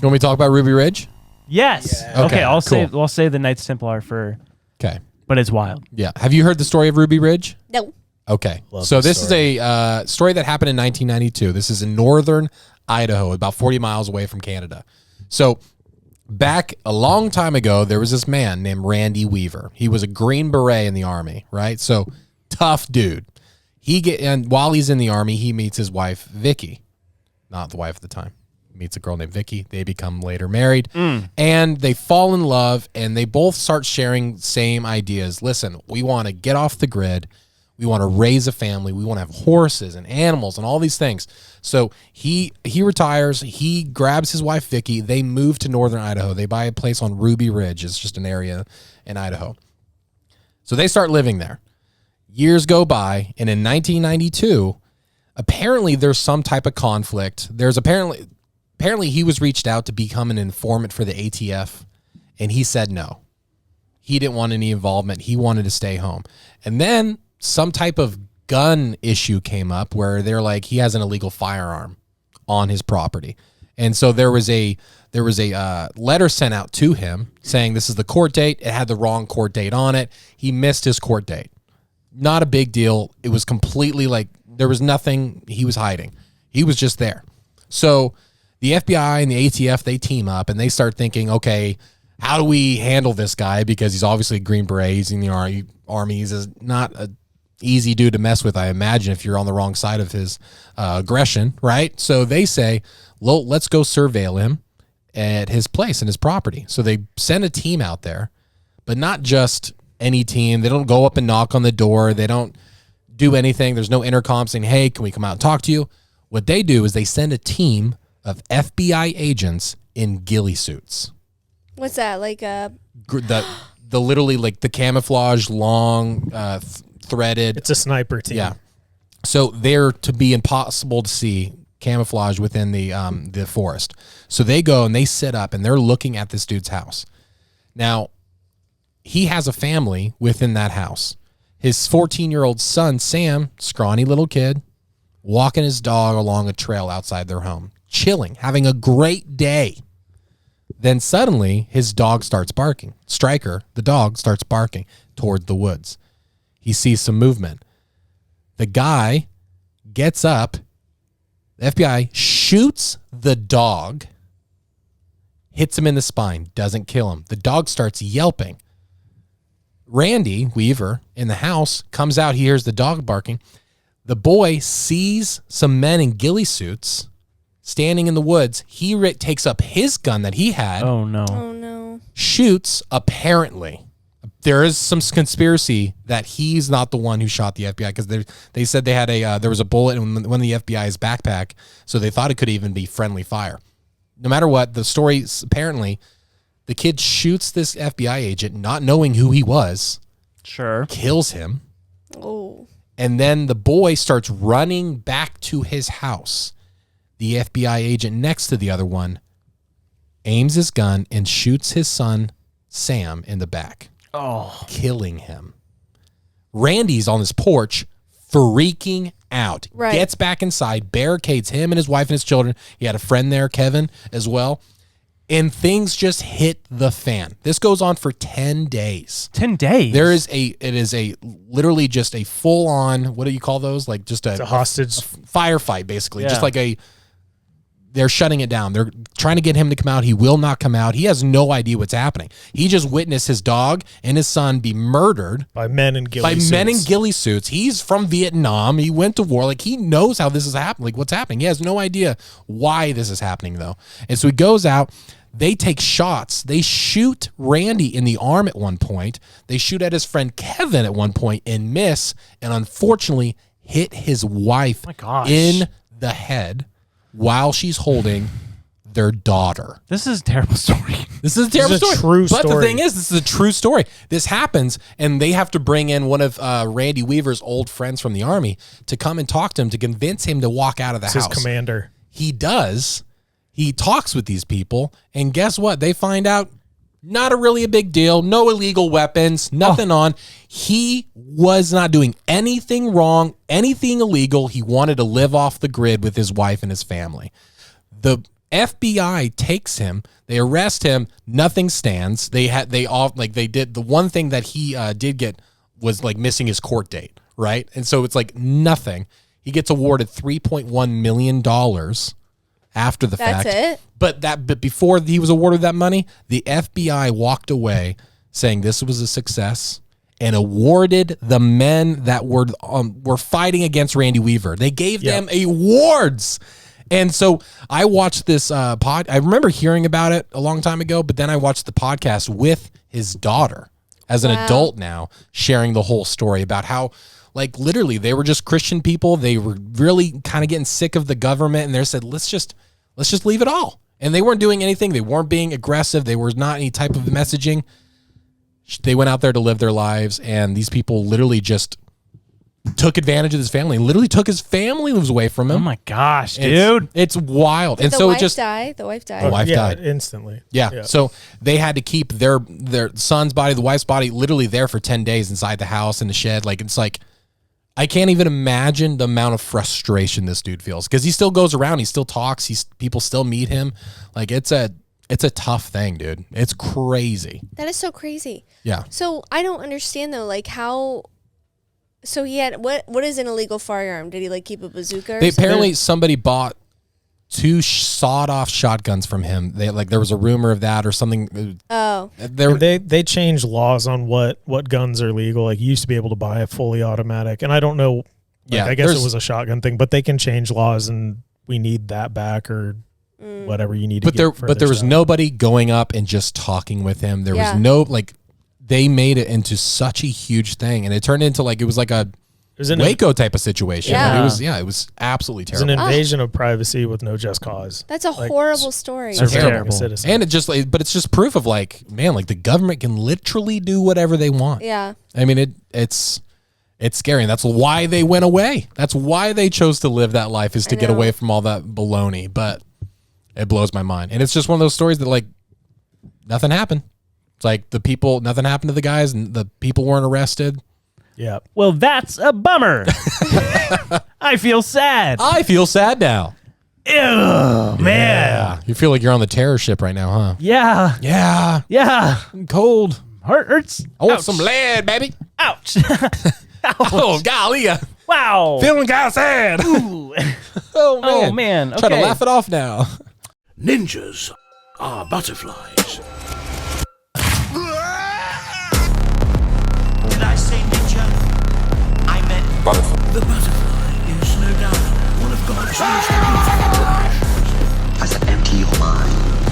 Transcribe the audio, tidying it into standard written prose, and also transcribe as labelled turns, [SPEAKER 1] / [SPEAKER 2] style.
[SPEAKER 1] want me to talk about Ruby Ridge?
[SPEAKER 2] Yes.
[SPEAKER 1] Yeah.
[SPEAKER 2] Okay, I'll
[SPEAKER 1] cool.
[SPEAKER 2] save the Knights Templar for.
[SPEAKER 1] Okay.
[SPEAKER 2] But it's wild.
[SPEAKER 1] Yeah. Have you heard the story of Ruby Ridge?
[SPEAKER 3] No.
[SPEAKER 1] Okay.
[SPEAKER 4] Love
[SPEAKER 1] so
[SPEAKER 4] the
[SPEAKER 1] this
[SPEAKER 4] story.
[SPEAKER 1] is a story that happened in 1992. This is in northern Idaho, about 40 miles away from Canada. So back a long time ago, there was this man named Randy Weaver. He was a Green Beret in the Army, right? So tough dude. And while he's in the Army, he meets his wife, Vicky. Not the wife at the time. He meets a girl named Vicky. They become later married. And they fall in love, and they both start sharing same ideas. Listen, we want to get off the grid. We want to raise a family. We want to have horses and animals and all these things. So he retires. He grabs his wife, Vicky. They move to northern Idaho. They buy a place on Ruby Ridge. It's just an area in Idaho. So they start living there. Years go by, and in 1992, apparently there's some type of conflict. There's apparently he was reached out to become an informant for the ATF, and he said no. He didn't want any involvement. He wanted to stay home. And then some type of gun issue came up where they're like, he has an illegal firearm on his property. And so there was a letter sent out to him saying this is the court date. It had the wrong court date on it. He missed his court date. Not a big deal. It was completely like there was nothing he was hiding. He was just there. So the FBI and the ATF, they team up and they start thinking, okay, how do we handle this guy? Because he's obviously a Green Beret. He's in the Army. He's not a easy dude to mess with, I imagine, if you're on the wrong side of his aggression, right? So they say, well, let's go surveil him at his place and his property. So they send a team out there, but not just any team. They don't go up and knock on the door. They don't do anything. There's no intercom saying, hey, can we come out and talk to you? What they do is they send a team of FBI agents in ghillie suits.
[SPEAKER 3] What's that? Like
[SPEAKER 1] the literally like the camouflage long threaded.
[SPEAKER 4] It's a sniper team.
[SPEAKER 1] Yeah. So they're to be impossible to see camouflage within the forest. So they go and they sit up and they're looking at this dude's house. Now, he has a family within that house. His 14-year-old son, Sam, scrawny little kid, walking his dog along a trail outside their home, chilling, having a great day. Then suddenly his dog starts barking. Stryker, the dog, starts barking toward the woods. He sees some movement. The guy gets up. The FBI shoots the dog, hits him in the spine, doesn't kill him. The dog starts yelping. Randy Weaver in the house comes out. He hears the dog barking. The boy sees some men in ghillie suits standing in the woods. He takes up his gun that he had.
[SPEAKER 2] Oh, no.
[SPEAKER 3] Oh, no.
[SPEAKER 1] Shoots, apparently. There is some conspiracy that he's not the one who shot the FBI because they said they had there was a bullet in one of the FBI's backpack, so they thought it could even be friendly fire. No matter what, the story is apparently the kid shoots this FBI agent, not knowing who he was.
[SPEAKER 2] Sure.
[SPEAKER 1] Kills him.
[SPEAKER 3] Oh.
[SPEAKER 1] And then the boy starts running back to his house. The FBI agent next to the other one aims his gun and shoots his son, Sam, in the back.
[SPEAKER 2] Oh.
[SPEAKER 1] Killing him. Randy's on his porch freaking out.
[SPEAKER 3] Right.
[SPEAKER 1] Gets back inside, barricades him and his wife and his children. He had a friend there, Kevin, as well. And things just hit the fan. This goes on for 10 days.
[SPEAKER 2] 10 days?
[SPEAKER 1] It is literally just a full on, what do you call those? Like just
[SPEAKER 4] It's a hostage.
[SPEAKER 1] a firefight, basically.
[SPEAKER 2] Yeah.
[SPEAKER 1] Just like they're shutting it down. They're trying to get him to come out. He will not come out. He has no idea what's happening. He just witnessed his dog and his son be murdered
[SPEAKER 4] By men in ghillie suits.
[SPEAKER 1] He's from Vietnam. He went to war. Like, he knows how this is happening. Like, what's happening. He has no idea why this is happening, though. And so he goes out. They take shots. They shoot Randy in the arm at one point. They shoot at his friend Kevin at one point and miss, and unfortunately hit his wife in the head while she's holding their daughter.
[SPEAKER 2] This is a terrible story.
[SPEAKER 1] This is a terrible story.
[SPEAKER 4] True story.
[SPEAKER 1] But the thing is, this is a true story. This happens, and they have to bring in one of Randy Weaver's old friends from the Army to come and talk to him to convince him to walk out of the house.
[SPEAKER 4] His commander.
[SPEAKER 1] He does. He talks with these people, and guess what? They find out not really a big deal. No illegal weapons, nothing on. He was not doing anything wrong, anything illegal. He wanted to live off the grid with his wife and his family. The FBI takes him. They arrest him. Nothing stands. They did the one thing that he did get was like missing his court date, right? And so it's like nothing. He gets awarded $3.1 million after the fact.
[SPEAKER 3] That's it?
[SPEAKER 1] But before he was awarded that money, the FBI walked away saying this was a success and awarded the men that were fighting against Randy Weaver. They gave them awards. And so I watched this pod. I remember hearing about it a long time ago, but then I watched the podcast with his daughter as an adult now, sharing the whole story about how, like, literally they were just Christian people. They were really kind of getting sick of the government, and they said, let's just leave it all. And they weren't doing anything. They weren't being aggressive. They were not any type of messaging. They went out there to live their lives, and these people literally just took advantage of his family. Literally took his family away from him.
[SPEAKER 2] Oh my gosh, dude!
[SPEAKER 1] It's wild. And
[SPEAKER 3] the
[SPEAKER 1] so
[SPEAKER 3] wife
[SPEAKER 1] it just
[SPEAKER 3] died. The wife died.
[SPEAKER 1] the wife died
[SPEAKER 4] instantly.
[SPEAKER 1] Yeah. So they had to keep their son's body, the wife's body, literally there for 10 days inside the house in the shed. Like, it's like, I can't even imagine the amount of frustration this dude feels, because he still goes around, he still talks, people still meet him. Like, it's a tough thing, dude. It's crazy.
[SPEAKER 3] That is so crazy.
[SPEAKER 1] Yeah.
[SPEAKER 3] So I don't understand though, like how. So he had what is an illegal firearm? Did he like keep a bazooka? Or
[SPEAKER 1] Apparently somebody bought 2 sawed-off shotguns from him. There was a rumor of that or something.
[SPEAKER 3] Oh.
[SPEAKER 4] They changed laws on what guns are legal. Like, you used to be able to buy a fully automatic, and I don't know. I guess it was a shotgun thing, but they can change laws, and we need that back or whatever you need. But
[SPEAKER 1] there was nobody going up and just talking with him. There was no They made it into such a huge thing, and it turned into it was like a Waco type of situation.
[SPEAKER 3] Yeah.
[SPEAKER 1] It was absolutely
[SPEAKER 4] It was
[SPEAKER 1] terrible.
[SPEAKER 4] an invasion of privacy with no just cause.
[SPEAKER 3] That's a horrible story.
[SPEAKER 2] That's terrible.
[SPEAKER 1] And but it's just proof of the government can literally do whatever they want.
[SPEAKER 3] Yeah.
[SPEAKER 1] I mean, it's scary. And that's why they went away. That's why they chose to live that life, is to get away from all that baloney. But it blows my mind. And it's just one of those stories that nothing happened. It's like nothing happened to the guys, and the people weren't arrested.
[SPEAKER 4] Yeah.
[SPEAKER 2] Well, that's a bummer. I feel sad.
[SPEAKER 1] I feel sad now.
[SPEAKER 2] Ew, man.
[SPEAKER 1] Yeah. You feel like you're on the terror ship right now, huh?
[SPEAKER 2] Yeah.
[SPEAKER 1] Yeah.
[SPEAKER 2] Yeah.
[SPEAKER 1] I'm cold.
[SPEAKER 2] Hurts.
[SPEAKER 1] I want
[SPEAKER 2] Ouch.
[SPEAKER 1] some lead, baby.
[SPEAKER 2] Ouch.
[SPEAKER 1] Oh, golly.
[SPEAKER 2] Wow.
[SPEAKER 1] Feeling kind of sad.
[SPEAKER 2] Ooh.
[SPEAKER 1] Oh, man.
[SPEAKER 2] Okay.
[SPEAKER 1] Try to laugh it off now.
[SPEAKER 5] Ninjas are butterflies.
[SPEAKER 6] Did I say ninja? I meant
[SPEAKER 5] Butterfly. The butterfly is no doubt one of God's most beautiful creations.
[SPEAKER 7] As I empty your mind,